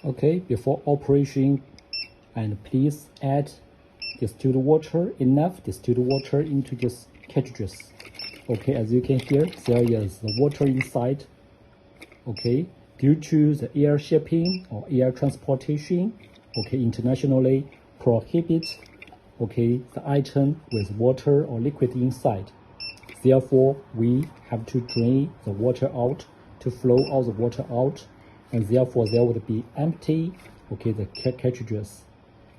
Okay, before operation, and please add distilled water, enough distilled water into this cartridges. Okay, as you can hear, there is the water inside. Okay, due to the air shipping or air transportation, okay, internationally prohibit, okay, the item with water or liquid inside. Therefore, we have to drain the water out to flow all the water out, and therefore there would be empty, okay, the cartridges.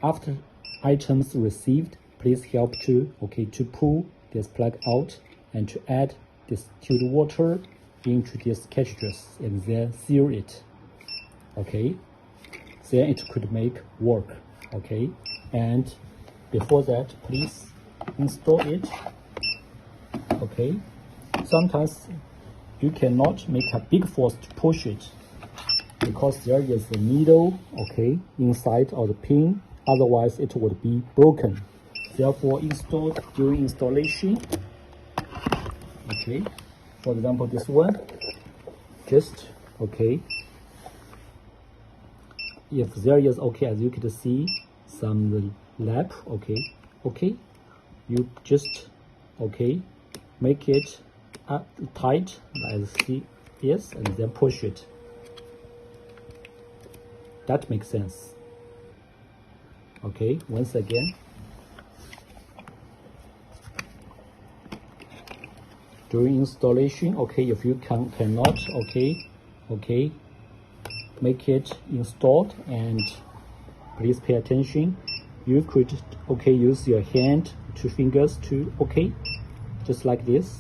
After items received, please help to, okay, to pull this plug out and to add distilled water into these cartridges and then seal it. Okay, then it could make work. Okay, and before that, please install it. Okay, sometimes you cannot make a big force to push it because there is a needle, okay, inside of the pin. Otherwise, it would be broken. Therefore, install during installation. Okay, for example, this one, just okay. If there is, okay, as you can see, some lap, okay, you just, okay, make it tight as see, yes, and then push it. That makes sense. Okay, once again, during installation, okay, if you cannot, okay, make it installed, and please pay attention. You could, okay, use your hand, 2 fingers to, okay, just like this,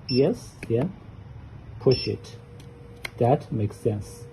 yes, then push it. That makes sense.